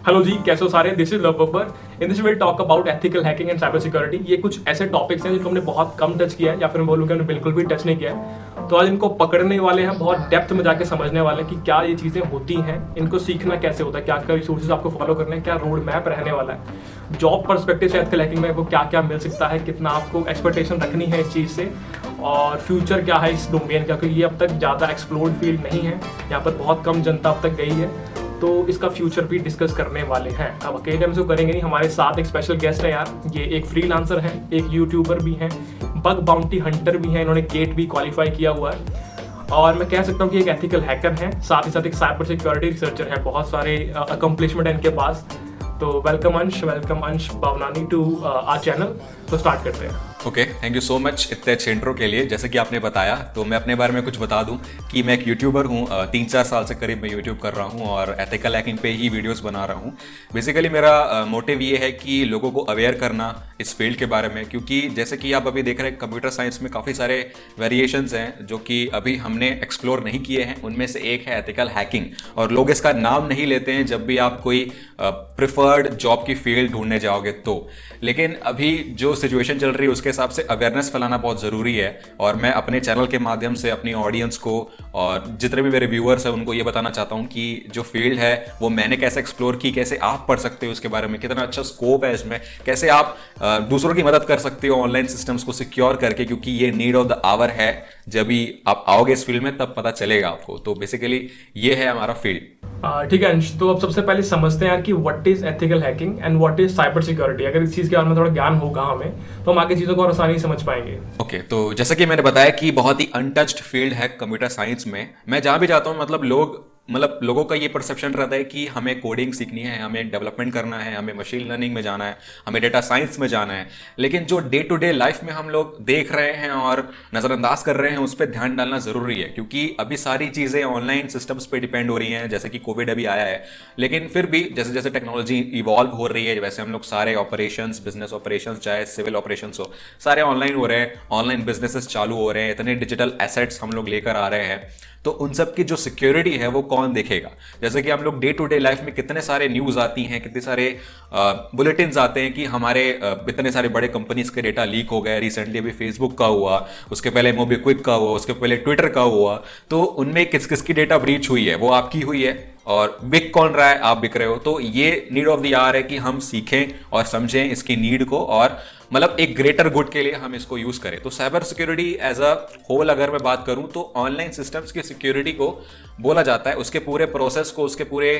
Hello जी, कैसे हो सारे। This is love Babbar. In this will talk about ethical hacking and cyber security. ये कुछ ऐसे टॉपिक्स हैं जिनको हमने बहुत कम टच किया है, या फिर मैं बोलूँ कि हमने बिल्कुल भी टच नहीं किया है। तो आज इनको पकड़ने वाले हैं, बहुत डेप्थ में जाके समझने वाले हैं कि क्या ये चीज़ें होती हैं, इनको सीखना कैसे होता है, क्या क्या रिसोर्सेज आपको फॉलो करने हैं, क्या रोड मैप रहने वाला है, जॉब परस्पेक्टिव से एथिकल हैकिंग में वो क्या क्या मिल सकता है, कितना आपको एक्सपेक्टेशन रखनी है इस चीज़ से, और फ्यूचर क्या है इस डोमेन का, क्योंकि ये अब तक ज़्यादा एक्सप्लोर्ड फील्ड नहीं है, यहाँ पर बहुत कम जनता अब तक गई है। तो इसका फ्यूचर भी डिस्कस करने वाले हैं। अब अकेले हम इसको करेंगे नहीं, हमारे साथ एक स्पेशल गेस्ट है यार। ये एक फ्रीलांसर है, एक यूट्यूबर भी हैं, बग बाउंटी हंटर भी हैं, इन्होंने गेट भी क्वालिफाई किया हुआ है, और मैं कह सकता हूँ कि एक एथिकल हैकर हैं, साथ ही साथ एक साइबर सिक्योरिटी रिसर्चर है। बहुत सारे अकम्पलिशमेंट है इनके पास। तो वेलकम अंश भावनानी टू आवर चैनल। तो स्टार्ट करते हैं। Okay, thank you so much इतने अच्छे इंट्रो के लिए। जैसे कि आपने बताया, तो मैं अपने बारे में कुछ बता दूं कि मैं एक यूट्यूबर हूं। 3-4 साल से करीब मैं यूट्यूब कर रहा हूं और एथिकल हैकिंग पे ही वीडियोस बना रहा हूं। बेसिकली मेरा मोटिव ये है कि लोगों को अवेयर करना इस फील्ड के बारे में, क्योंकि जैसे कि आप अभी देख रहे हैं कंप्यूटर साइंस में काफ़ी सारे वेरिएशंस हैं जो कि अभी हमने एक्सप्लोर नहीं किए हैं। उनमें से एक है एथिकल हैकिंग, और लोग इसका नाम नहीं लेते हैं जब भी आप कोई प्रिफर्ड जॉब की फील्ड ढूंढने जाओगे तो। लेकिन अभी जो सिचुएशन चल रही है उसके हिसाब से अवेयरनेस फैलाना बहुत ज़रूरी है, और मैं अपने चैनल के माध्यम से अपनी ऑडियंस को और जितने भी मेरे व्यूअर्स हैं उनको ये बताना चाहता हूँ कि जो फील्ड है वो मैंने कैसे एक्सप्लोर की, कैसे आप पढ़ सकते हो उसके बारे में, कितना अच्छा स्कोप है इसमें, कैसे आप दूसरों की मदद कर सकते हो ऑनलाइन सिस्टम्स को सिक्योर करके, क्योंकि ये नीड ऑफ द आवर है। जब भी आप आओगे इस फील्ड में तब पता चलेगा आपको। तो बेसिकली ये है हमारा फील्ड। ठीक है अंश, तो अब सबसे पहले समझते हैं यार कि what is ethical hacking and what is cyber security. अगर इस चीज के बारे में थोड़ा ज्ञान होगा हमें, तो हम आगे चीजों को और आसानी से समझ पाएंगे। ओके, तो जैसा कि मैंने बताया कि बहुत ही अनटच्ड फील्ड है कंप्यूटर साइंस में। मैं जहां भी जाता हूं लोगों का ये परसेप्शन रहता है कि हमें कोडिंग सीखनी है, हमें डेवलपमेंट करना है, हमें मशीन लर्निंग में जाना है, हमें डेटा साइंस में जाना है। लेकिन जो डे टू डे लाइफ में हम लोग देख रहे हैं और नज़रअंदाज कर रहे हैं, उस पर ध्यान डालना ज़रूरी है, क्योंकि अभी सारी चीज़ें ऑनलाइन सिस्टम्स पे डिपेंड हो रही हैं। जैसे कि कोविड अभी आया है, लेकिन फिर भी जैसे जैसे टेक्नोलॉजी इवॉल्व हो रही है, वैसे हम लोग सारे ऑपरेशंस, बिजनेस ऑपरेशंस, चाहे सिविल ऑपरेशंस हो, सारे ऑनलाइन हो रहे हैं। ऑनलाइन बिजनेसेस चालू हो रहे हैं, इतने डिजिटल एसेट्स हम लोग लेकर आ रहे हैं। तो उन सब की जो सिक्योरिटी है वो कौन देखेगा। जैसे कि हम लोग डे टू डे लाइफ में कितने सारे न्यूज़ आती हैं, कितने सारे बुलेटिन्स आते हैं कि हमारे इतने सारे बड़े कंपनीज के डेटा लीक हो गए। रिसेंटली अभी फेसबुक का हुआ, उसके पहले मोबीक्विक का हुआ, उसके पहले ट्विटर का हुआ। तो उनमें किस किस की डेटा ब्रीच हुई है, वो आपकी हुई है, और बिक कौन रहा है, आप बिक रहे हो। तो ये नीड ऑफ द आवर है कि हम सीखें और समझें इसकी नीड को, और एक ग्रेटर गुड के लिए हम इसको यूज करें। तो cyber security as a whole अगर मैं बात करूं तो ऑनलाइन सिस्टम्स की सिक्योरिटी को बोला जाता है, उसके पूरे प्रोसेस को, उसके पूरे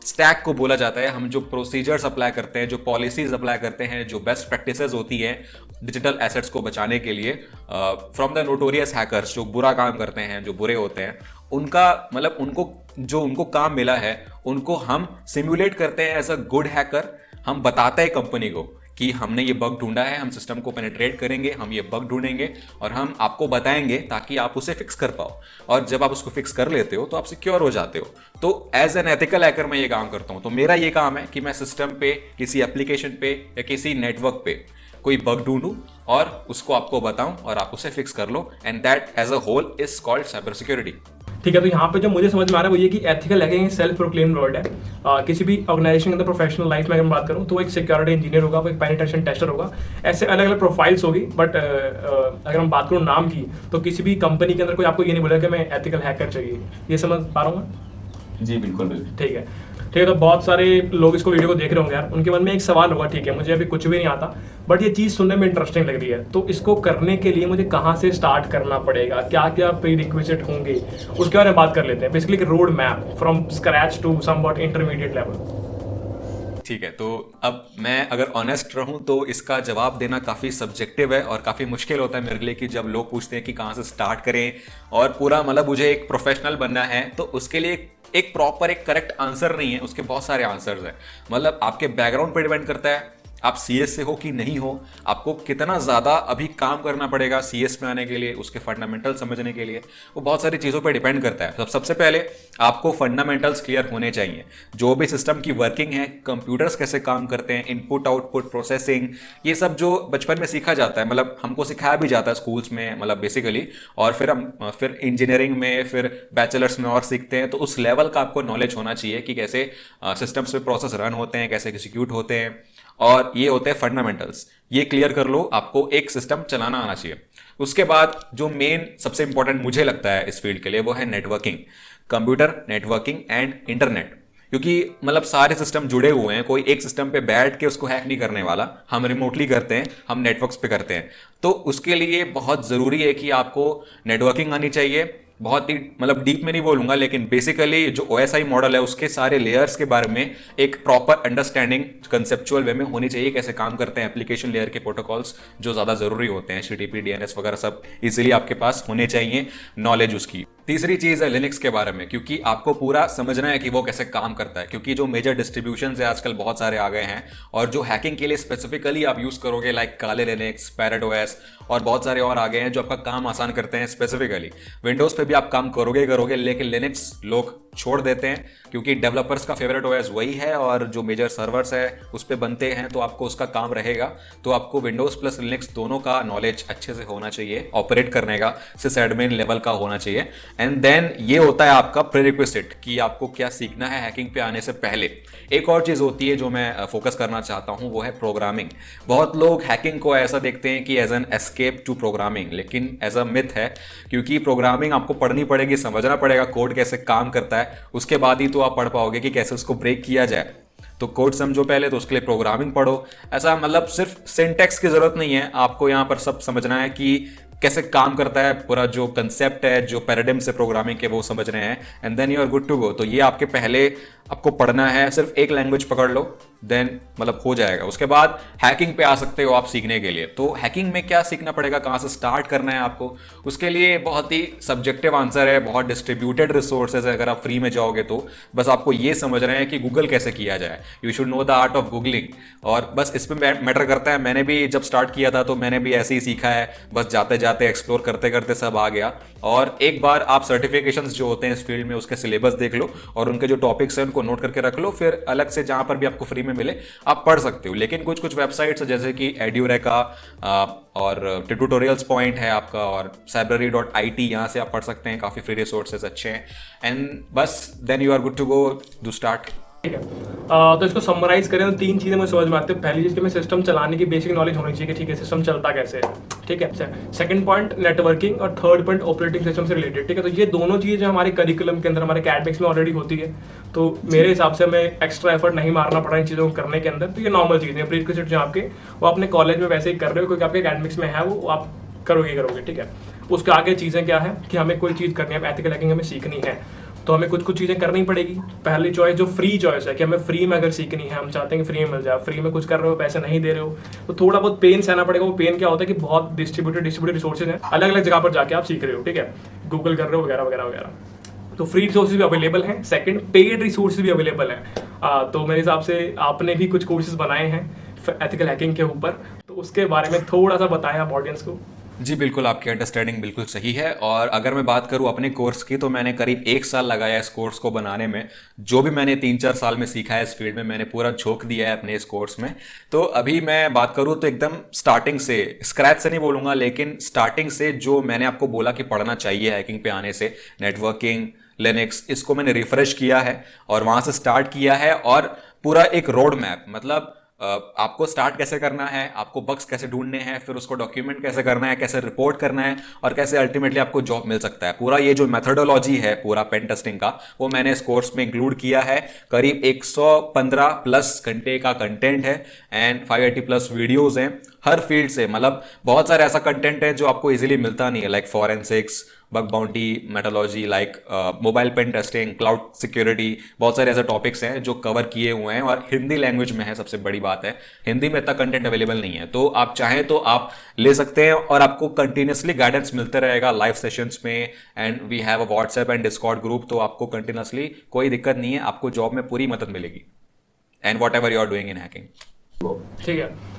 स्टैक को बोला जाता है। हम जो प्रोसीजर्स अप्लाई करते हैं, जो पॉलिसीज अप्लाई करते हैं, जो बेस्ट प्रैक्टिसेस होती हैं डिजिटल एसेट्स को बचाने के लिए, फ्रॉम द नोटोरियस हैकर्स, जो बुरा काम करते हैं, जो बुरे होते हैं, उनका उनको काम मिला है, उनको हम सिमुलेट करते हैं एज अ गुड हैकर। हम बताते हैं कंपनी को कि हमने ये बग ढूंढा है, हम सिस्टम को पेनिट्रेट करेंगे, हम ये बग ढूंढेंगे और हम आपको बताएंगे ताकि आप उसे फिक्स कर पाओ। और जब आप उसको फिक्स कर लेते हो तो आप सिक्योर हो जाते हो। तो एज एन एथिकल हैकर मैं ये काम करता हूँ। तो मेरा ये काम है कि मैं सिस्टम पे, किसी एप्लीकेशन पे या किसी नेटवर्क पे कोई बग ढूंढूं और उसको आपको बताऊं और आप उसे फिक्स कर लो, and that as a whole is called cyber security. ठीक है, तो यहाँ पे जो मुझे समझ में आ रहा है वो ये कि ethical hacking self proclaimed word है। किसी भी ऑर्गेनाइजेशन के अंदर प्रोफेशनल लाइफ में अगर मैं बात करूँ तो वो एक सिक्योरिटी इंजीनियर होगा, वो एक पेनिट्रेशन टेस्टर होगा, ऐसे अलग अलग प्रोफाइल्स होगी। बट अगर हम बात करूँ नाम की, तो किसी भी कंपनी के अंदर कोई आपको ये नहीं बोलेगा कि मैं एथिकल हैकर चाहिए। ये समझ पा रहा हूँ? जी बिल्कुल बिल्कुल। ठीक है। तो बहुत सारे लोग इसको वीडियो को देख रहे होंगे यार, उनके मन में एक सवाल होगा, ठीक है मुझे अभी कुछ भी नहीं आता, बट ये चीज़ सुनने में इंटरेस्टिंग लग रही है, तो इसको करने के लिए मुझे कहाँ से स्टार्ट करना पड़ेगा, क्या क्या प्री रिक्विजिट होंगे, उसके बारे में बात कर लेते हैं। Basically road map from scratch to somewhat intermediate level. ठीक है, तो अब मैं अगर ऑनेस्ट रहूं तो इसका जवाब देना काफ़ी सब्जेक्टिव है और काफ़ी मुश्किल होता है मेरे लिए कि जब लोग पूछते हैं कि कहाँ से स्टार्ट करें, और पूरा मुझे एक प्रोफेशनल बनना है, तो उसके लिए एक प्रॉपर, एक करेक्ट आंसर नहीं है, उसके बहुत सारे आंसर्स हैं। आपके बैकग्राउंड पर डिपेंड करता है, आप सीएस से हो कि नहीं हो, आपको कितना ज़्यादा अभी काम करना पड़ेगा सीएस में आने के लिए, उसके फंडामेंटल समझने के लिए, वो बहुत सारी चीज़ों पे डिपेंड करता है। सबसे पहले आपको फंडामेंटल्स क्लियर होने चाहिए। जो भी सिस्टम की वर्किंग है, कंप्यूटर्स कैसे काम करते हैं, इनपुट आउटपुट प्रोसेसिंग, ये सब जो बचपन में सीखा जाता है, मतलब हमको सिखाया भी जाता है स्कूल्स में, मतलब बेसिकली, और फिर इंजीनियरिंग में, फिर बैचलर्स में और सीखते हैं। तो उस लेवल का आपको नॉलेज होना चाहिए कि कैसे सिस्टम्स में प्रोसेस रन होते हैं, कैसे एग्जीक्यूट होते हैं, और ये होते हैं फंडामेंटल्स। ये क्लियर कर लो, आपको एक सिस्टम चलाना आना चाहिए। उसके बाद जो मेन सबसे इंपॉर्टेंट मुझे लगता है इस फील्ड के लिए, वो है networking, computer networking and internet. क्योंकि मतलब सारे सिस्टम जुड़े हुए हैं, कोई एक सिस्टम पे बैठ के उसको हैक नहीं करने वाला, हम रिमोटली करते हैं, हम नेटवर्क्स पे करते हैं। तो उसके लिए बहुत ज़रूरी है कि आपको नेटवर्किंग आनी चाहिए। बहुत ही मतलब डीप में नहीं बोलूंगा, लेकिन बेसिकली जो OSI मॉडल है उसके सारे लेयर्स के बारे में एक प्रॉपर अंडरस्टैंडिंग कंसेप्चुअल वे में होनी चाहिए, कैसे काम करते हैं एप्लीकेशन लेयर के प्रोटोकॉल्स जो ज़्यादा ज़रूरी होते हैं, HTTP DNS वगैरह सब इजीली आपके पास होने चाहिए, नॉलेज उसकी। तीसरी चीज़ है लिनक्स के बारे में, क्योंकि आपको पूरा समझना है कि वो कैसे काम करता है, क्योंकि जो मेजर डिस्ट्रीब्यूशन है आजकल बहुत सारे आ गए हैं, और जो हैकिंग के लिए स्पेसिफिकली आप यूज़ करोगे, लाइक काले लिनक्स, पैरेट OS और बहुत सारे और आ गए हैं जो आपका काम आसान करते हैं। स्पेसिफिकली विंडोज़ पे भी आप काम करोगे, लेकिन लिनक्स लोग छोड़ देते हैं, क्योंकि डेवलपर्स का फेवरेट OS वही है, और जो मेजर सर्वर्स है उस पर बनते हैं, तो आपको उसका काम रहेगा। तो आपको विंडोज़ प्लस लिनक्स दोनों का नॉलेज अच्छे से होना चाहिए, ऑपरेट करने का सिस एडमिन लेवल का होना चाहिए। एंड देन ये होता है आपका प्रीरिक्विजिट कि आपको क्या सीखना है हैकिंग पे आने से पहले। एक और चीज़ होती है जो मैं फोकस करना चाहता हूँ, वो है प्रोग्रामिंग। बहुत लोग हैकिंग को ऐसा देखते हैं कि as an escape to programming, लेकिन एज अ मिथ है, क्योंकि प्रोग्रामिंग आपको पढ़नी पड़ेगी, समझना पड़ेगा कोड कैसे काम करता है, उसके बाद ही तो आप पढ़ पाओगे कि कैसे उसको ब्रेक किया जाए। तो कोड समझो पहले, तो उसके लिए प्रोग्रामिंग पढ़ो। ऐसा मतलब सिर्फ सिंटैक्स की जरूरत नहीं है, आपको यहाँ पर सब समझना है कि कैसे काम करता है, पूरा जो कंसेप्ट है, जो पैराडिम्स है प्रोग्रामिंग के, वो समझ रहे हैं, and then you are good to go. तो ये आपके पहले आपको पढ़ना है, सिर्फ एक लैंग्वेज पकड़ लो, देन मतलब हो जाएगा। उसके बाद हैकिंग पे आ सकते हो आप सीखने के लिए। तो हैकिंग में क्या सीखना पड़ेगा, कहाँ से स्टार्ट करना है आपको, उसके लिए बहुत ही सब्जेक्टिव आंसर है, बहुत डिस्ट्रीब्यूटेड रिसोर्सेज है। अगर आप फ्री में जाओगे तो बस आपको ये समझ रहे हैं कि गूगल कैसे किया जाए, you should know the art of googling, और बस इस पर मैटर करता है। मैंने भी जब स्टार्ट किया था तो मैंने भी ऐसे ही सीखा है, बस जाते जाते एक्सप्लोर करते करते सब आ गया। और एक बार आप सर्टिफिकेशंस जो होते हैं इस फील्ड में, उसके सिलेबस देख लो और उनके जो टॉपिक्स हैं उनको नोट करके रख लो, फिर अलग से जहां पर भी आपको फ्री में मिले आप पढ़ सकते हो। लेकिन कुछ कुछ वेबसाइट्स जैसे कि एड्यूरेका और ट्यूटोरियल्स पॉइंट है आपका, और cybrary.it, यहाँ से आप पढ़ सकते हैं, काफ़ी फ्री रिसोर्सेज अच्छे हैं। एंड बस then you are good to go to start. ठीक है। तो इसको समराइज करें तो 3 चीजें मुझे समझ में आती है। पहली चीज कि मैं सिस्टम चलाने की बेसिक नॉलेज होनी चाहिए कि ठीक है सिस्टम चलता कैसे है, ठीक है। सेकंड पॉइंट नेटवर्किंग, और थर्ड पॉइंट ऑपरेटिंग सिस्टम से रिलेटेड, ठीक है। तो ये दोनों चीजें हमारे करिकुलम के अंदर, हमारे अकेडमिक्स में ऑलरेडी होती है, तो मेरे हिसाब से हमें एक्स्ट्रा एफर्ट नहीं मारना पड़ा इन चीज़ों को करने के अंदर। तो ये नॉर्मल चीज़ें हैं, प्रीरिक्विजिट जो आपके वो अपने कॉलेज में वैसे ही कर रहे हो क्योंकि आपके अकेडमिक्स में है, वो आप करोगे, ठीक है। उसके आगे चीज़ें क्या है कि हमें कोई चीज़ करनी है, एथिकल हैकिंग हमें सीखनी है, तो हमें कुछ कुछ चीज़ें करनी पड़ेगी। पहली चॉइस जो फ्री चॉइस है कि हमें फ्री में अगर सीखनी है, हम चाहते हैं कि फ्री में मिल जाए, फ्री में कुछ कर रहे हो, पैसे नहीं दे रहे हो, तो थोड़ा बहुत पेन सहना पड़ेगा। वो पेन क्या होता है कि बहुत डिस्ट्रीब्यूटेड रिसोर्सेज हैं, अलग अलग जगह पर जाके आप सीख रहे हो, ठीक है, गूगल कर रहे हो वगैरह वगैरह वगैरह। तो फ्री रिसोर्सेज भी अवेलेबल हैं। सेकंड, पेड रिसोर्सेज भी अवेलेबल हैं। तो मेरे हिसाब से आपने भी कुछ कोर्सेज बनाए हैं एथिकल हैकिंग के ऊपर, तो उसके बारे में थोड़ा सा बताया आप ऑडियंस को। जी बिल्कुल, आपकी अंडरस्टैंडिंग बिल्कुल सही है। और अगर मैं बात करूं अपने कोर्स की, तो मैंने करीब 1 साल लगाया इस कोर्स को बनाने में। जो भी मैंने 3-4 साल में सीखा है इस फील्ड में, मैंने पूरा झोंक दिया है अपने इस कोर्स में। तो अभी मैं बात करूं तो एकदम स्टार्टिंग से, स्क्रैच से नहीं बोलूंगा, लेकिन स्टार्टिंग से जो मैंने आपको बोला कि पढ़ना चाहिए हैकिंग पे आने से, नेटवर्किंग, लिनक्स, इसको मैंने रिफ्रेश किया है और वहां से स्टार्ट किया है। और पूरा एक रोड मैप, मतलब आपको स्टार्ट कैसे करना है, आपको बग्स कैसे ढूंढने हैं, फिर उसको डॉक्यूमेंट कैसे करना है, कैसे रिपोर्ट करना है, और कैसे अल्टीमेटली आपको जॉब मिल सकता है। पूरा ये जो मेथोडोलॉजी है पूरा पेन टेस्टिंग का, वो मैंने इस कोर्स में इंक्लूड किया है। करीब 115 प्लस घंटे का कंटेंट है एंड 580 प्लस वीडियोज हैं हर फील्ड से। मतलब बहुत सारा ऐसा कंटेंट है जो आपको इजीली मिलता नहीं है, लाइक फॉरेंसिक्स, बग बाउंटी, मेटोलॉजी, like mobile pen testing, cloud security, बहुत सारे ऐसे टॉपिक्स हैं जो कवर किए हुए हैं और हिंदी लैंग्वेज में है। सबसे बड़ी बात है हिंदी में इतना कंटेंट अवेलेबल नहीं है, तो आप चाहें तो आप ले सकते हैं और आपको कंटिन्यूसली गाइडेंस मिलते रहेगा लाइव सेशंस में। And we have a WhatsApp and Discord group, तो आपको कंटिन्यूसली कोई दिक्कत नहीं है, आपको जॉब में पूरी मदद मिलेगी and whatever you are doing in hacking. ठीक है।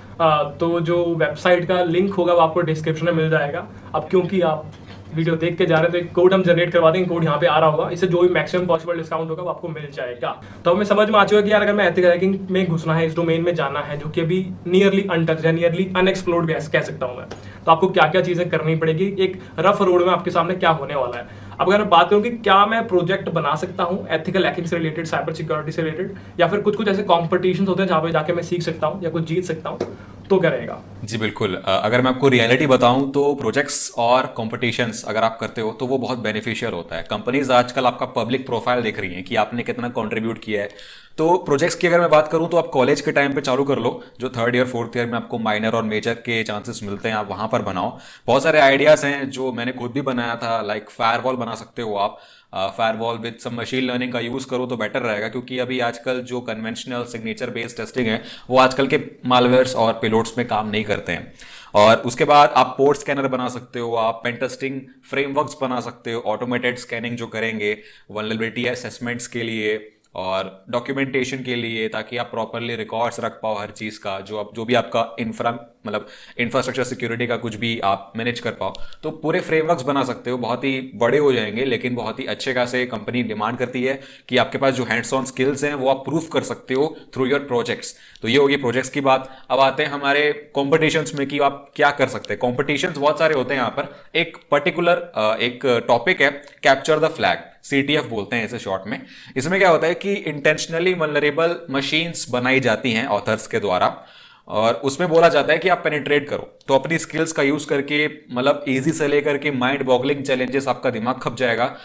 तो जो वेबसाइट का लिंक होगा वो आपको डिस्क्रिप्शन में मिल जाएगा। अब क्योंकि आप वीडियो देख के जा रहे हैं तो एक कोड हम जनरेट करवा देंगे, कोड यहाँ पे आ रहा होगा, इससे जो भी मैक्सिमम पॉसिबल डिस्काउंट होगा वो आपको मिल जाएगा। तो हमें समझ में आ चुका है कि यार अगर मैं एथिकल हैकिंग में घुसना है, इस डोमेन में जाना है जो कि अभी नियरली अनटच्ड है, नियरली अनएक्सप्लोर्ड भी कह सकता हूँ मैं, तो आपको क्या क्या चीजें करनी पड़ेगी, एक रफ रोड में आपके सामने क्या होने वाला है। अब अगर मैं बात करूं कि क्या मैं प्रोजेक्ट बना सकता हूं एथिकल हैकिंग से रिलेटेड, साइबर सिक्योरिटी से रिलेटेड, या फिर कुछ कुछ ऐसे कॉम्पिटिशन होते हैं जहां पे जाके मैं सीख सकता हूं या कुछ जीत सकता हूं, तो क्या रहेगा? जी बिल्कुल। अगर मैं आपको रियलिटी बताऊं तो प्रोजेक्ट्स और कॉम्पिटिशन्स अगर आप करते हो तो वो बहुत बेनिफिशियल होता है। कंपनीज आजकल आपका पब्लिक प्रोफाइल देख रही हैं कि आपने कितना कंट्रीब्यूट किया है। तो प्रोजेक्ट्स की अगर मैं बात करूं तो आप कॉलेज के टाइम पे चालू कर लो, जो थर्ड ईयर फोर्थ ईयर में आपको माइनर और मेजर के चांसेस मिलते हैं, आप वहां पर बनाओ। बहुत सारे आइडियाज हैं जो मैंने खुद भी बनाया था, लाइक फायरवॉल बना सकते हो आप। Firewall with some machine learning का यूज़ करो तो बेटर रहेगा, क्योंकि अभी आजकल जो कन्वेंशनल सिग्नेचर बेस्ड टेस्टिंग है वो आजकल के मालवेयर्स और पेलोड्स में काम नहीं करते हैं। और उसके बाद आप पोर्ट स्कैनर बना सकते हो, आप पेन टेस्टिंग फ्रेमवर्क्स बना सकते हो, ऑटोमेटेड स्कैनिंग जो करेंगे वल्नरेबिलिटी असेसमेंट्स के लिए और डॉक्यूमेंटेशन के लिए, ताकि आप प्रॉपरली रिकॉर्ड्स रख पाओ हर चीज़ का, जो भी आपका इंफ्रास्ट्रक्चर सिक्योरिटी का कुछ भी आप मैनेज कर पाओ। तो पूरे फ्रेमवर्क्स बना सकते हो, बहुत ही बड़े हो जाएंगे लेकिन बहुत ही अच्छे खासे कंपनी डिमांड करती है कि आपके पास जो हैंड्स ऑन स्किल्स हैं वो आप प्रूफ कर सकते हो थ्रू योर प्रोजेक्ट्स। तो ये होगी प्रोजेक्ट्स की बात। अब आते हैं हमारे कॉम्पिटिशन्स में कि आप क्या कर सकते हैं। कॉम्पिटिशन्स बहुत सारे होते हैं यहाँ पर। एक पर्टिकुलर एक टॉपिक है कैप्चर द फ्लैग, CTF बोलते हैं इसे शॉर्ट में। इसमें क्या होता है कि इंटेंशनली वल्नरेबल मशीन्स बनाई जाती हैं ऑथर्स के द्वारा, और उसमें बोला जाता है कि आप पेनिट्रेट करो। तो अपनी स्किल्स का यूज करके, मतलब इजी से लेकर के माइंड बॉगलिंग चैलेंजेस, आपका दिमाग खप जाएगा।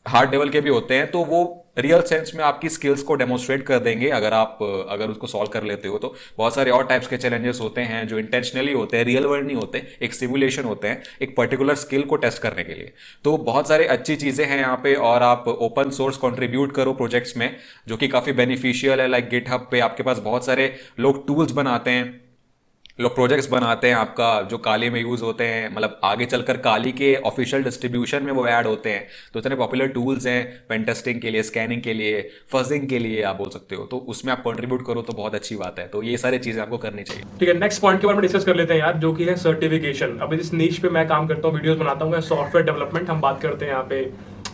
हार्ड लेवल के भी होते हैं, तो वो रियल सेंस में आपकी स्किल्स को डेमोन्स्ट्रेट कर देंगे अगर उसको सॉल्व कर लेते हो तो। बहुत सारे और टाइप्स के चैलेंजेस होते हैं जो इंटेंशनली होते हैं, रियल वर्ल्ड नहीं होते, एक सिमुलेशन होते हैं एक पर्टिकुलर स्किल को टेस्ट करने के लिए। तो बहुत सारे अच्छी चीज़ें हैं यहाँ पे। और आप ओपन सोर्स कंट्रीब्यूट करो प्रोजेक्ट्स में, जो कि काफ़ी बेनिफिशियल है। लाइक गिटहब पे आपके पास बहुत सारे लोग टूल्स बनाते हैं, लोग प्रोजेक्ट्स बनाते हैं आपका, जो काली में यूज़ होते हैं, मतलब आगे चलकर काली के ऑफिशियल डिस्ट्रीब्यूशन में वो ऐड होते हैं। तो इतने पॉपुलर टूल्स हैं पेन टेस्टिंग के लिए, स्कैनिंग के लिए, फजिंग के लिए आप बोल सकते हो। तो उसमें आप कंट्रीब्यूट करो तो बहुत अच्छी बात है। तो ये सारी चीज़ें आपको करनी चाहिए। ठीक है, नेक्स्ट पॉइंट के बारे में डिस्कस कर लेते हैं यार, जो कि है सर्टिफिकेशन। अभी जिस नीश पे मैं काम करता हूँ, वीडियोस बनाता हूँ, सॉफ्टवेयर डेवलपमेंट, हम बात करते हैं यहाँ पे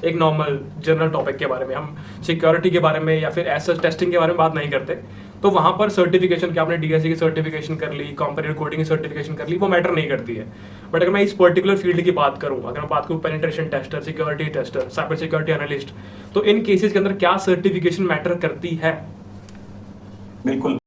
एक नॉर्मल जनरल टॉपिक के बारे में। हम सिक्योरिटी के बारे में या फिर एसएस टेस्टिंग के बारे में बात नहीं करते। तो वहां पर सर्टिफिकेशन, क्या आपने डीएससी की सर्टिफिकेशन कर ली, कंपेरेटिव कोडिंग की सर्टिफिकेशन कर ली, वो मैटर नहीं करती है। बट अगर मैं इस पर्टिकुलर फील्ड की बात करूं, अगर मैं बात करूं penetration tester, security tester, cyber security analyst, तो इन केसेस के अंदर क्या सर्टिफिकेशन मैटर करती है? बिल्कुल।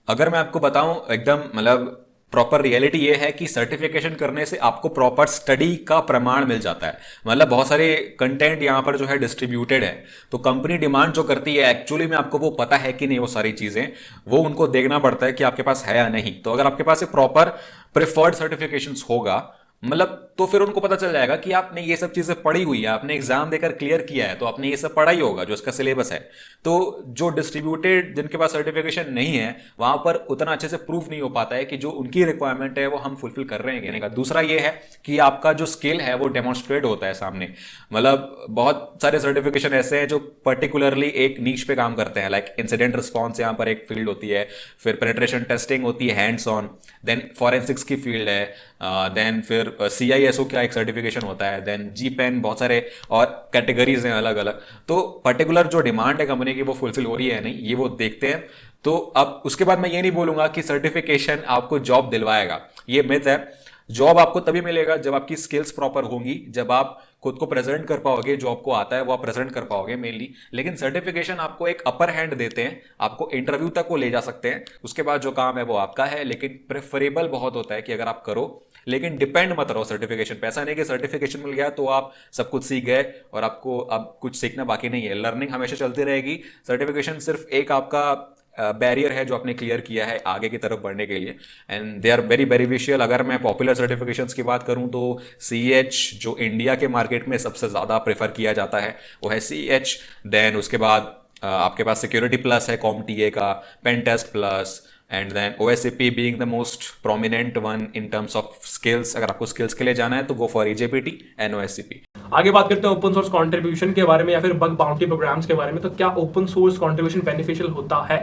अगर मैं आपको बताऊं एकदम, मतलब प्रॉपर रियलिटी ये है कि सर्टिफिकेशन करने से आपको प्रॉपर स्टडी का प्रमाण मिल जाता है। मतलब बहुत सारे कंटेंट यहाँ पर जो है डिस्ट्रीब्यूटेड है, तो कंपनी डिमांड जो करती है एक्चुअली में आपको वो पता है कि नहीं, वो सारी चीज़ें वो उनको देखना पड़ता है कि आपके पास है या नहीं। तो अगर आपके पास एक प्रॉपर प्रिफर्ड सर्टिफिकेशंस होगा, मतलब तो फिर उनको पता चल जाएगा कि आपने ये सब चीजें पढ़ी हुई है, आपने एग्जाम देकर क्लियर किया है, तो आपने ये सब पढ़ा ही होगा जो इसका सिलेबस है। तो जो डिस्ट्रीब्यूटेड, जिनके पास सर्टिफिकेशन नहीं है, वहां पर उतना अच्छे से प्रूफ नहीं हो पाता है कि जो उनकी रिक्वायरमेंट है वो हम फुलफिल कर रहे हैं कहने का। दूसरा ये है कि आपका जो स्किल है वो डेमोन्स्ट्रेट होता है सामने। मतलब बहुत सारे सर्टिफिकेशन ऐसे हैं जो पर्टिकुलरली एक नीश पे काम करते हैं, लाइक इंसिडेंट रिस्पॉन्स यहाँ पर एक फील्ड होती है, फिर पेनिट्रेशन टेस्टिंग होती है हैंड्स ऑन, देन फॉरेंसिक्स की फील्ड है, देन फिर CISO का एक सर्टिफिकेशन होता है, देन GPEN, बहुत सारे और कैटेगरीज हैं अलग अलग। तो पर्टिकुलर जो डिमांड है कंपनी की वो फुलफिल हो रही है नहीं, ये वो देखते हैं। तो अब उसके बाद मैं ये नहीं बोलूंगा कि सर्टिफिकेशन आपको जॉब दिलवाएगा, ये मिथ है। जॉब आपको तभी मिलेगा जब आपकी स्किल्स प्रॉपर होंगी, जब आप खुद को प्रेजेंट कर पाओगे, जो आपको आता है वो आप प्रेजेंट कर पाओगे मेनली। लेकिन सर्टिफिकेशन आपको एक अपर हैंड देते हैं, आपको इंटरव्यू तक वो ले जा सकते हैं। उसके बाद जो काम है वो आपका है, लेकिन प्रेफरेबल बहुत होता है कि अगर आप करो, लेकिन डिपेंड मत रहो सर्टिफिकेशन पे। ऐसा नहीं कि सर्टिफिकेशन मिल गया तो आप सब कुछ सीख गए और आपको अब कुछ सीखना बाकी नहीं है। लर्निंग हमेशा चलती रहेगी। सर्टिफिकेशन सिर्फ एक आपका बैरियर है जो आपने क्लियर किया है आगे की तरफ बढ़ने के लिए, and they are very beneficial. अगर मैं पॉपुलर सर्टिफिकेशंस की बात करूं तो CH, जो इंडिया के मार्केट में सबसे ज़्यादा प्रेफर किया जाता है, वो है CH। देन उसके बाद आपके पास सिक्योरिटी प्लस है CompTIA का, pen test plus, and then OSCP being the most prominent one in terms of skills. अगर आपको स्किल्स के लिए जाना है तो go for EJPT and OSCP। आगे बात करते हैं ओपन सोर्स कंट्रीब्यूशन के बारे में या फिर बग बाउंटी प्रोग्राम्स के बारे में। तो क्या ओपन सोर्स कंट्रीब्यूशन बेनिफिशियल होता है?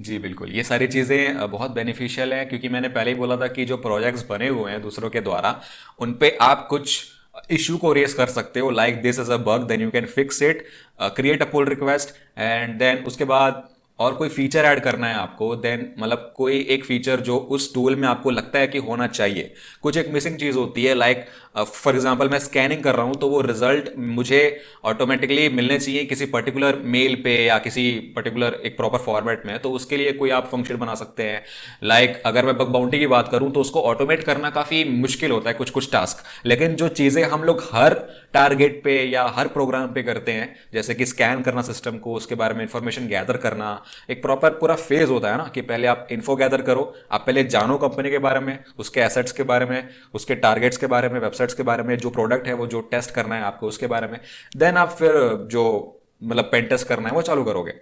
जी बिल्कुल, ये सारी चीज़ें बहुत बेनिफिशियल हैं, क्योंकि मैंने पहले ही बोला था कि जो प्रोजेक्ट्स बने हुए हैं दूसरों के द्वारा, उन पे आप कुछ इशू को रेस कर सकते हो, like this is a bug, then you can fix it, create a pull request, and then उसके बाद और कोई फीचर ऐड करना है आपको, देन मतलब कोई एक फीचर जो उस टूल में आपको लगता है कि होना चाहिए, कुछ एक मिसिंग चीज़ होती है, लाइक फॉर एग्जांपल मैं स्कैनिंग कर रहा हूँ तो वो रिजल्ट मुझे ऑटोमेटिकली मिलने चाहिए किसी पर्टिकुलर मेल पे या किसी पर्टिकुलर एक प्रॉपर फॉर्मेट में, तो उसके लिए कोई आप फंक्शन बना सकते हैं। लाइक अगर मैं बग बाउंटी की बात करूँ तो उसको ऑटोमेट करना काफ़ी मुश्किल होता है, कुछ कुछ टास्क, लेकिन जो चीज़ें हम लोग हर टारगेट पे या हर प्रोग्राम पे करते हैं, जैसे कि स्कैन करना सिस्टम को, उसके बारे में इंफॉर्मेशन गैदर करना, एक प्रॉपर पूरा फेज होता है ना, कि पहले आप इन्फो गैदर करो, आप पहले जानो कंपनी के बारे में, उसके एसेट्स के बारे में, उसके टारगेट्स के बारे में, वेबसाइट्स के बारे में, जो प्रोडक्ट है वो जो टेस्ट करना है आपको उसके बारे में, देन आप फिर जो मतलब पेन टेस्ट करना है वो चालू करोगे।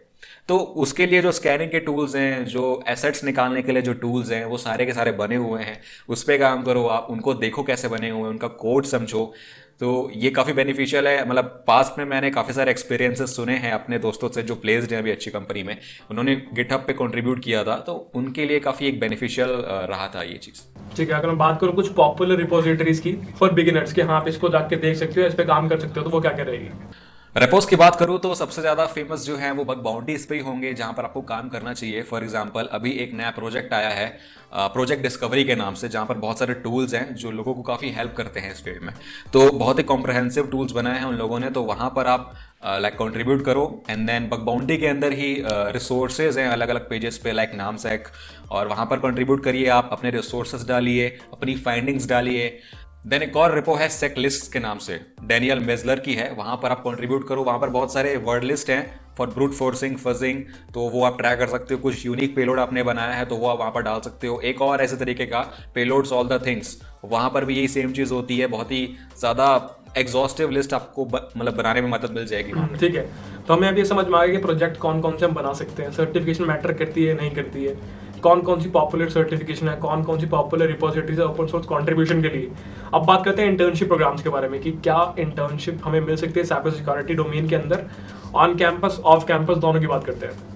तो उसके लिए जो स्कैनिंग के टूल्स हैं, जो एसेट्स निकालने के लिए जो टूल्स हैं, वो सारे के सारे बने हुए हैं, उस पर काम करो, आप उनको देखो कैसे बने हुए हैं, उनका कोड समझो। तो ये काफ़ी बेनिफिशियल है। मतलब पास्ट में मैंने काफ़ी सारे एक्सपीरियंसेस सुने हैं अपने दोस्तों से जो प्लेस्ड हैं अभी अच्छी कंपनी में, उन्होंने गिटहब पे कंट्रीब्यूट किया था, तो उनके लिए काफ़ी एक बेनिफिशियल रहा था ये चीज़। ठीक है, अगर मैं बात करूँ कुछ पॉपुलर रिपोजिटरीज की फॉर बिगिनर्स कि हाँ आप इसको जाके देख सकते हो, इस पे काम कर सकते हो, तो वो क्या क्या रहेगी? रेपोस की बात करूँ तो सबसे ज़्यादा फेमस जो है वो बग बाउंटीज पे ही होंगे, जहाँ पर आपको काम करना चाहिए। फॉर एग्जांपल अभी एक नया प्रोजेक्ट आया है प्रोजेक्ट डिस्कवरी के नाम से, जहाँ पर बहुत सारे टूल्स हैं जो लोगों को काफ़ी हेल्प करते हैं इस फील्ड में। तो बहुत ही कॉम्प्रहेंसिव टूल्स बनाए हैं उन लोगों ने, तो वहाँ पर आप लाइक कंट्रीब्यूट करो, एंड देन बग बाउंटी के अंदर ही रिसोर्सेज हैं अलग अलग पेजेस पे, लाइक नामसैक, और वहाँ पर कंट्रीब्यूट करिए, आप अपने रिसोर्सेज डालिए, अपनी फाइंडिंग्स डालिए। देन एक और रिपो है सेक लिस्ट के नाम से, डेनियल मेजलर की है, वहाँ पर आप कंट्रीब्यूट करो, वहाँ पर बहुत सारे वर्ड लिस्ट हैं फॉर ब्रूट फोर्सिंग, फजिंग, तो वो आप ट्राई कर सकते हो। कुछ यूनिक पेलोड आपने बनाया है तो वो आप वहाँ पर डाल सकते हो। एक और ऐसे तरीके का पेलोड्स ऑल द थिंग्स, वहाँ पर भी यही सेम चीज़ होती है, बहुत ही ज़्यादा एग्जॉस्टिव लिस्ट आपको मतलब बनाने में मदद मिल जाएगी वहाँ पे। ठीक है, तो हमें अब ये समझ में आ गया कि प्रोजेक्ट कौन कौन से हम बना सकते हैं, सर्टिफिकेशन मैटर करती है नहीं करती है, कौन कौन सी पॉपुलर सर्टिफिकेशन है, कौन कौन सी पॉपुलर रिपोजिटरीज है ओपन सोर्स कंट्रीब्यूशन के लिए। अब बात करते हैं इंटर्नशिप प्रोग्राम्स के बारे में कि क्या इंटर्नशिप हमें मिल सकती है साइबर सिक्योरिटी डोमेन के अंदर, ऑन कैंपस ऑफ कैंपस दोनों की बात करते हैं।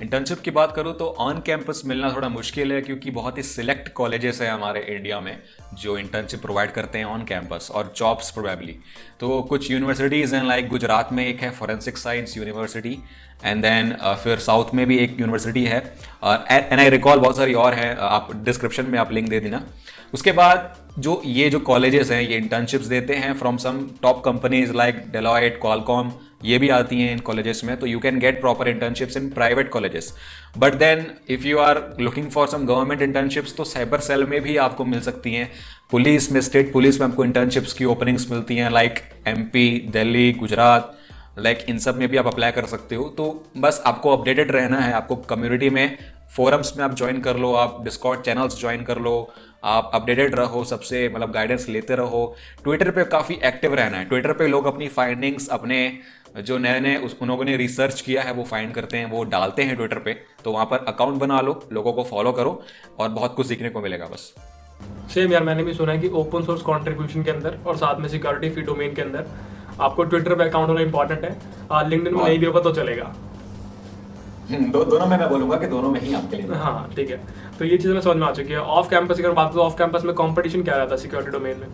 इंटर्नशिप की बात करूँ तो ऑन कैंपस मिलना थोड़ा मुश्किल है, क्योंकि बहुत ही सिलेक्ट कॉलेजेस हैं हमारे इंडिया में जो इंटर्नशिप प्रोवाइड करते हैं ऑन कैंपस, और जॉब्स प्रोबेबली। तो कुछ यूनिवर्सिटीज़ हैं, लाइक गुजरात में एक है forensic science university, and then फिर साउथ में भी एक यूनिवर्सिटी है, एंड आई रिकॉल बहुत सारी और हैं, आप डिस्क्रिप्शन में आप लिंक दे देना। उसके बाद जो कॉलेजेस हैं ये इंटर्नशिप्स देते हैं from some top companies like Deloitte, Qualcomm, ये भी आती हैं इन कॉलेजेस में, तो you can get proper internships in private colleges. But then if you are looking for some government internships तो साइबर सेल में भी आपको मिल सकती हैं, पुलिस में, स्टेट पुलिस में आपको इंटर्नशिप्स की ओपनिंग्स मिलती हैं, like MP, Delhi, Gujarat, like in सब में भी आप अप्लाई कर सकते हो। तो बस आपको अपडेटेड रहना है, आपको कम्युनिटी में, फोरम्स में आप ज्वाइन कर लो, आप डिस्कॉर्ड चैनल्स ज्वाइन कर लो, आप अपडेटेड रहो, सबसे मतलब गाइडेंस लेते रहो। ट्विटर पे काफ़ी एक्टिव रहना है, ट्विटर पे लोग अपनी फाइंडिंग्स, अपने जो नए नए उन लोगों ने रिसर्च किया है वो फाइंड करते हैं, वो डालते हैं ट्विटर पे, तो वहाँ पर अकाउंट बना लो, लोगों को फॉलो करो और बहुत कुछ सीखने को मिलेगा बस। सेम यार, मैंने भी सुना है कि ओपन सोर्स कंट्रीब्यूशन के अंदर और साथ में सिक्योरिटी फी डोमेन के अंदर आपको ट्विटर पे अकाउंट होना इंपॉर्टेंट है। लिंक्डइन में नहीं भी होगा तो चलेगा। दोनों में मैं बोलूंगा कि दोनों में ही आपके लिए। हाँ ठीक है, तो ये चीज़ में समझ में आ चुकी है। ऑफ कैंपस अगर बात करो, ऑफ कैंपस में कंपटीशन क्या रहता है सिक्योरिटी डोमेन में?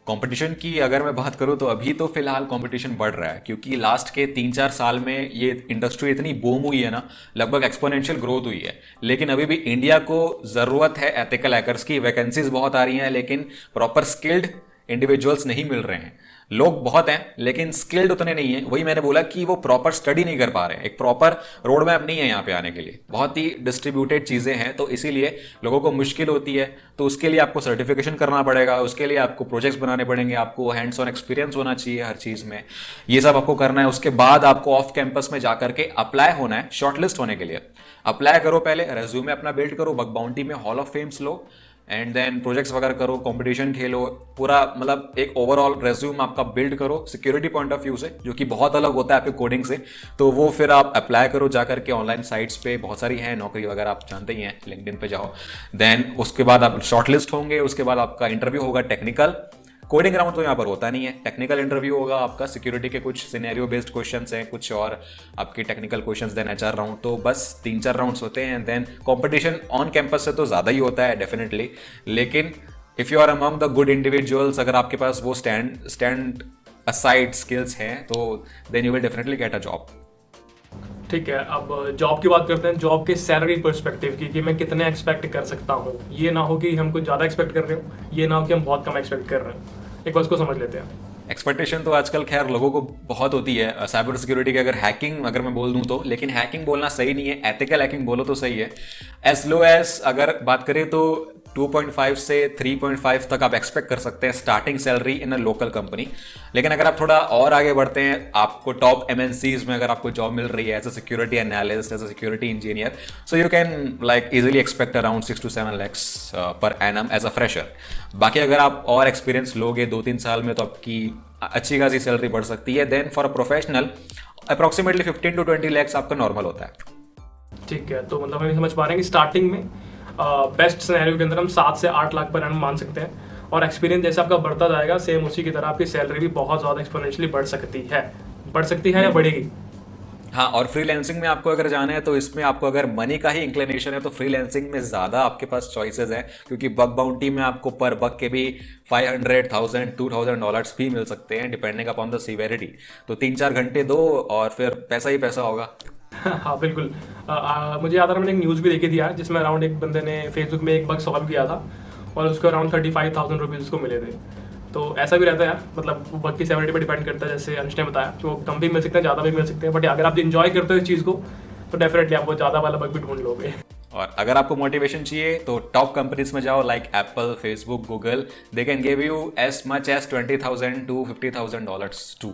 कंपटीशन की अगर मैं बात करूं तो अभी तो फिलहाल कंपटीशन बढ़ रहा है, क्योंकि लास्ट के 3-4 साल में ये इंडस्ट्री इतनी बूम हुई है ना, लगभग एक्सपोनेंशियल ग्रोथ हुई है। लेकिन अभी भी इंडिया को ज़रूरत है एथिकल हैकर्स की, वैकेंसीज बहुत आ रही हैं, लेकिन प्रॉपर स्किल्ड इंडिविजुअल्स नहीं मिल रहे हैं। लोग बहुत हैं लेकिन स्किल्ड उतने नहीं है। वही मैंने बोला कि वो प्रॉपर स्टडी नहीं कर पा रहे हैं, एक प्रॉपर रोड मैप नहीं है यहाँ पे आने के लिए, बहुत ही डिस्ट्रीब्यूटेड चीज़ें हैं, तो इसीलिए लोगों को मुश्किल होती है। तो उसके लिए आपको सर्टिफिकेशन करना पड़ेगा, उसके लिए आपको प्रोजेक्ट्स बनाने पड़ेंगे, आपको हैंड्स ऑन एक्सपीरियंस होना चाहिए हर चीज़ में, ये सब आपको करना है। उसके बाद आपको ऑफ कैंपस में जा करके अप्लाई होना है शॉर्टलिस्ट होने के लिए। अप्लाई करो, पहले रेज्यूमे अपना बिल्ड करो, बग बाउंटी में हॉल ऑफ फेम्स लो, एंड देन प्रोजेक्ट्स वगैरह करो, कंपटीशन खेलो, पूरा मतलब एक ओवरऑल रेज्यूम आपका बिल्ड करो सिक्योरिटी पॉइंट ऑफ व्यू से, जो कि बहुत अलग होता है आपके कोडिंग से। तो वो फिर आप अप्लाई करो जा करके ऑनलाइन साइट्स पे, बहुत सारी हैं नौकरी वगैरह, आप जानते ही हैं, लिंक्डइन पे जाओ। देन उसके बाद आप शॉर्टलिस्ट होंगे, उसके बाद आपका इंटरव्यू होगा टेक्निकल, कोडिंग राउंड तो यहाँ पर होता नहीं है, टेक्निकल इंटरव्यू होगा आपका, सिक्योरिटी के कुछ सिनेरियो बेस्ड क्वेश्चंस हैं, कुछ और आपके technical questions, then HR round, तो बस 3-4 राउंड्स होते हैं। देन कंपटीशन ऑन कैंपस से तो ज़्यादा ही होता है डेफिनेटली, लेकिन if you are among the good individuals, अगर आपके पास वो स्टैंड असाइड स्किल्स हैं तो then you will definitely get a job. ठीक है, अब जॉब की बात करते हैं, जॉब के सैलरी पर्सपेक्टिव की, कि मैं कितने एक्सपेक्ट कर सकता हूँ। ये ना हो कि हम कुछ ज़्यादा एक्सपेक्ट कर रहे हो, ये ना हो कि हम बहुत कम एक्सपेक्ट कर रहे हैं। एक बार उसको समझ लेते हैं। एक्सपेक्टेशन तो आजकल खैर लोगों को बहुत होती है साइबर सिक्योरिटी की, अगर मैं बोल दूं तो, लेकिन हैकिंग बोलना सही नहीं है, एथिकल हैकिंग बोलो तो सही है। एज लो एज अगर बात करें तो 2.5 से 3.5 तक आप एक्सपेक्ट कर सकते हैं starting salary in a local company. लेकिन अगर आप थोड़ा और आगे बढ़ते हैं, आपको टॉप MNCs में अगर आपको जॉब मिल रही है as a security analyst, as a security engineer, so you can like easily expect around 6 to 7 lakhs per annum as a fresher. बाकी अगर आप और एक्सपीरियंस लोगे 2-3 साल में तो आपकी अच्छी खासी सैलरी बढ़ सकती है। Then for a professional approximately 15 to 20 lakhs आपका नॉर्मल होता है। ठीक है, तो मतलब हम समझ पा रहे हैं कि स्टार्टिंग में बेस्ट सिनेरियो के अंदर हम 7 से 8 लाख पर एनम मान सकते हैं, और एक्सपीरियंस जैसे आपका बढ़ता जाएगा सेम उसी की तरह आपकी सैलरी भी बहुत ज़्यादा एक्सपोनेंशियली बढ़ सकती है या बढ़ेगी। हाँ, और फ्रीलैंसिंग में आपको अगर जाना है तो इसमें आपको अगर मनी का ही इंक्लिनेशन है तो फ्रीलैंसिंग में ज़्यादा आपके पास चॉइसेस हैं, क्योंकि बग बाउंटी में आपको पर बग के भी $500,000 $2,000 भी मिल सकते हैं डिपेंडिंग अपॉन द सीवेरिटी। तो 3-4 घंटे दो और फिर पैसा ही पैसा होगा। हाँ बिल्कुल। मुझे याद आ रहा, मैंने एक न्यूज़ भी देखी थी यार, जिसमें अराउंड एक बंदे ने फेसबुक में एक बग सॉल्व किया था और उसको अराउंड 35,000 रुपीज़ उसको मिले थे। तो ऐसा भी रहता है यार, मतलब बग की सेवरिटी पर डिपेंड करता है, जैसे अंश ने बताया कि वो कम भी मिल सकते हैं, ज़्यादा भी मिल सकते हैं, बट अगर आप इंजॉय करते हो इस चीज़ को तो डेफिनेटली आप वो ज़्यादा वाला बग भी ढूंढ लोगे। और अगर आपको मोटिवेशन चाहिए तो टॉप कंपनीज में जाओ, like Apple, Facebook, Google, they can give you as much as $20,000 to $50,000 too.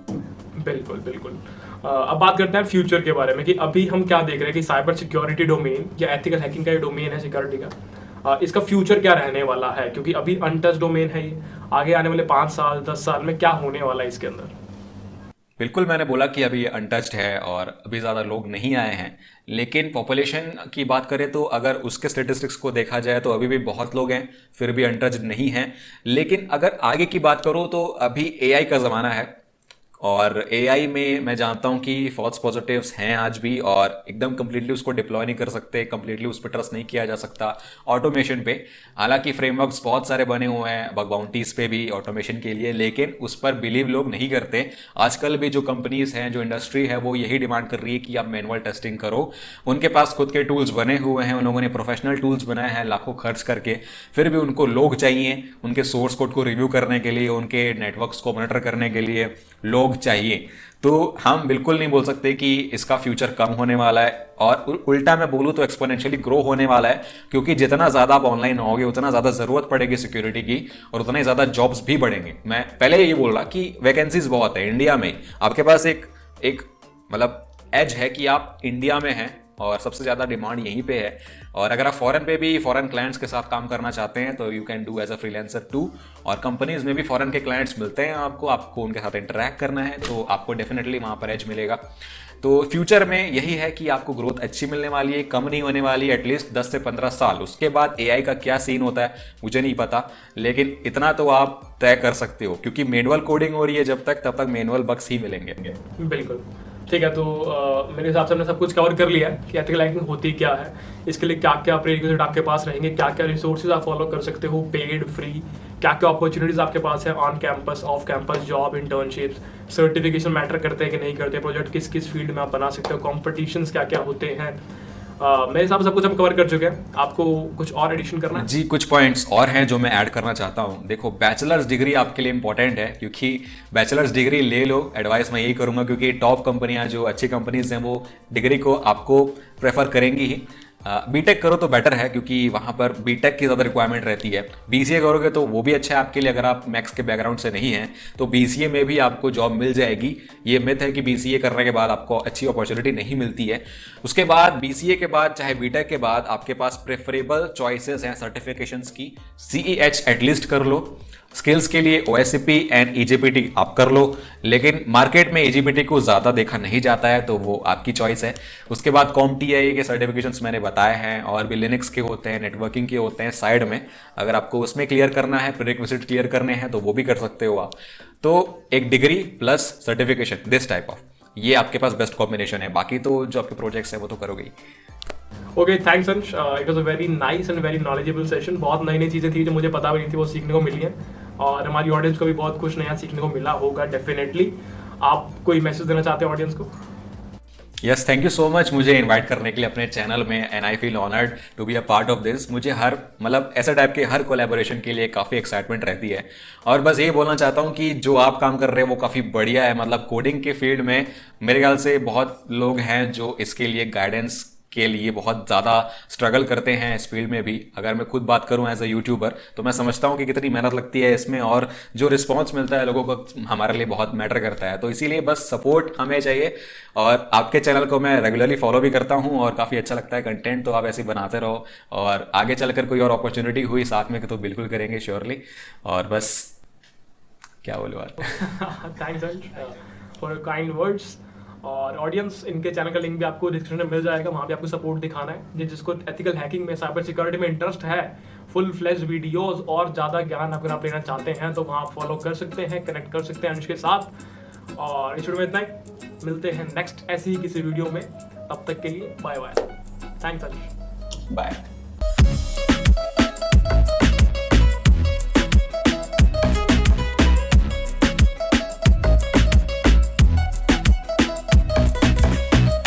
बिल्कुल बिल्कुल। अब बात करते हैं फ्यूचर के बारे में, कि अभी हम क्या देख रहे हैं कि साइबर सिक्योरिटी डोमेन या एथिकल हैकिंग का ये डोमेन है सिक्योरिटी का, इसका फ्यूचर क्या रहने वाला है, क्योंकि अभी अनटच डोमेन है ये। आगे आने वाले 5 साल 10 साल में क्या होने वाला है इसके अंदर? बिल्कुल, मैंने बोला कि अभी ये अनटच्ड है और अभी ज़्यादा लोग नहीं आए हैं, लेकिन पॉपुलेशन की बात करें तो अगर उसके स्टेटिस्टिक्स को देखा जाए तो अभी भी बहुत लोग हैं, फिर भी अनटच्ड नहीं हैं। लेकिन अगर आगे की बात करूँ तो अभी AI का ज़माना है, और AI में मैं जानता हूँ कि फॉल्स पॉजिटिव्स हैं आज भी, और एकदम कंप्लीटली उसको डिप्लॉय नहीं कर सकते, कंप्लीटली उस पर ट्रस्ट नहीं किया जा सकता ऑटोमेशन पे। हालांकि फ्रेमवर्क्स बहुत सारे बने हुए हैं बग बाउंटीज पे भी ऑटोमेशन के लिए, लेकिन उस पर बिलीव लोग नहीं करते। आजकल भी जो कंपनीज हैं, जो इंडस्ट्री है, वो यही डिमांड कर रही है कि आप मैनुअल टेस्टिंग करो। उनके पास खुद के टूल्स बने हुए हैं, उन लोगों ने प्रोफेशनल टूल्स बनाए हैं लाखों खर्च करके, फिर भी उनको लोग चाहिए उनके सोर्स कोड को रिव्यू करने के लिए, उनके नेटवर्क्स को मॉनिटर करने के लिए लोग चाहिए। तो हम बिल्कुल नहीं बोल सकते कि इसका फ्यूचर कम होने वाला है, और उल्टा मैं बोलूं तो एक्सपोनेंशियली ग्रो होने वाला है, क्योंकि जितना ज़्यादा आप ऑनलाइन होगे उतना ज़्यादा ज़रूरत पड़ेगी सिक्योरिटी की, और उतना ही ज़्यादा जॉब्स भी बढ़ेंगे। मैं पहले ये बोल रहा कि वैकेंसीज बहुत है इंडिया में, आपके पास एक मतलब एज है कि आप इंडिया में हैं और सबसे ज़्यादा डिमांड यहीं पे है। और अगर आप फॉरेन पे भी फॉरेन क्लाइंट्स के साथ काम करना चाहते हैं तो you can do as a freelancer too, और कंपनीज में भी फॉरेन के क्लाइंट्स मिलते हैं आपको उनके साथ इंटरैक्ट करना है तो आपको डेफिनेटली वहाँ पर एज मिलेगा। तो फ्यूचर में यही है कि आपको ग्रोथ अच्छी मिलने वाली है, कम नहीं होने वाली है, एटलीस्ट 10 से 15 साल। उसके बाद AI का क्या सीन होता है मुझे नहीं पता, लेकिन इतना तो आप तय कर सकते हो, क्योंकि मैनुअल कोडिंग हो रही है जब तक, तब तक मैनुअल बग्स ही मिलेंगे। बिल्कुल ठीक है, तो मेरे हिसाब से हमने सब कुछ कवर कर लिया है कि एथिकल हैकिंग होती क्या है, इसके लिए क्या क्या प्रीरिक्विजिट आपके पास रहेंगे, क्या क्या रिसोर्सेज आप फॉलो कर सकते हो, पेड, फ्री, क्या क्या अपॉर्चुनिटीज आपके पास है, on campus, off campus, job, internships, certification matter करते हैं कि नहीं करते, प्रोजेक्ट किस किस फील्ड में आप बना सकते हो, कॉम्पिटिशन्स क्या क्या होते हैं। मेरे हिसाब से सब कुछ हम कवर कर चुके हैं। आपको कुछ और एडिशन करना है? जी, कुछ पॉइंट्स और हैं जो मैं ऐड करना चाहता हूं। देखो, बैचलर्स डिग्री आपके लिए इंपॉर्टेंट है, क्योंकि बैचलर्स डिग्री ले लो, एडवाइस मैं यही करूंगा, क्योंकि टॉप कंपनियां जो अच्छी कंपनीज हैं वो डिग्री को आपको प्रेफर करेंगी ही। बीटेक करो तो बेटर है, क्योंकि वहाँ पर बीटेक की ज़्यादा रिक्वायरमेंट रहती है। बीसीए करोगे तो वो भी अच्छा है आपके लिए, अगर आप मैथ्स के बैकग्राउंड से नहीं हैं तो बीसीए में भी आपको जॉब मिल जाएगी। ये मिथ है कि बीसीए करने के बाद आपको अच्छी अपॉर्चुनिटी नहीं मिलती है। उसके बाद बीसीए के बाद चाहे बीटेक के बाद आपके पास प्रेफरेबल चॉइसेस हैं सर्टिफिकेशंस की। CEH एटलीस्ट कर लो, स्किल्स के लिए OSCP एंड EGPT आप कर लो, लेकिन मार्केट में EGPT को ज़्यादा देखा नहीं जाता है, तो वो आपकी चॉइस है। उसके बाद CompTIA के सर्टिफिकेशंस मैंने बताए हैं, और भी लिनक्स के होते हैं, नेटवर्किंग के होते हैं साइड में। अगर आपको उसमें क्लियर करना है, प्रीरिक्विजिट क्लियर करने हैं, तो वो भी कर सकते हो आप। तो एक degree plus certification, this type of, ये आपके पास बेस्ट कॉम्बिनेशन है। बाकी तो जो आपके प्रोजेक्ट्स है वो तो करोगे ही। ओके, थैंक्स अंश, it was a very nice and very knowledgeable session. बहुत नई नई चीज़ें थी जो मुझे पता भी नहीं थी, वो सीखने को मिली हैं, और हमारी ऑडियंस को भी बहुत कुछ नया सीखने को मिला होगा डेफिनेटली। आप कोई मैसेज देना चाहते हैं ऑडियंस को? Yes, thank you so much मुझे इनवाइट करने के लिए अपने चैनल में, and I feel honoured to be a part of this. मुझे हर मतलब ऐसे टाइप के हर कोलैबोरेशन के लिए काफ़ी एक्साइटमेंट रहती है, और बस ये बोलना चाहता हूँ कि जो आप काम कर रहे हैं वो काफ़ी बढ़िया है। मतलब कोडिंग के फील्ड में मेरे ख्याल से बहुत लोग हैं जो इसके लिए गाइडेंस के लिए बहुत ज़्यादा स्ट्रगल करते हैं इस फील्ड में भी। अगर मैं खुद बात करूं एज अ यूट्यूबर, तो मैं समझता हूं कि कितनी मेहनत लगती है इसमें, और जो रिस्पांस मिलता है लोगों को हमारे लिए बहुत मैटर करता है। तो इसीलिए बस सपोर्ट हमें चाहिए, और आपके चैनल को मैं रेगुलरली फॉलो भी करता हूं, और काफ़ी अच्छा लगता है कंटेंट, तो आप ऐसे बनाते रहो। और आगे चलकर कोई और अपॉर्चुनिटी हुई साथ में तो बिल्कुल करेंगे श्योरली। और बस क्या बोलूँ यार। थैंक्स अंश फॉर योर काइंड वर्ड्स। और ऑडियंस, इनके चैनल का लिंक भी आपको डिस्क्रिप्शन में मिल जाएगा, वहाँ पे आपको सपोर्ट दिखाना है। जिसको एथिकल हैकिंग में, साइबर सिक्योरिटी में इंटरेस्ट है, फुल फ्लैश वीडियोस और ज़्यादा ज्ञान अगर आप लेना चाहते हैं, तो वहाँ आप फॉलो कर सकते हैं, कनेक्ट कर सकते हैं अंश के साथ। और इस वीडियो में इतना ही, मिलते हैं नेक्स्ट ऐसी ही किसी वीडियो में। तब तक के लिए बाय बाय। थैंक्स अंश। बाय।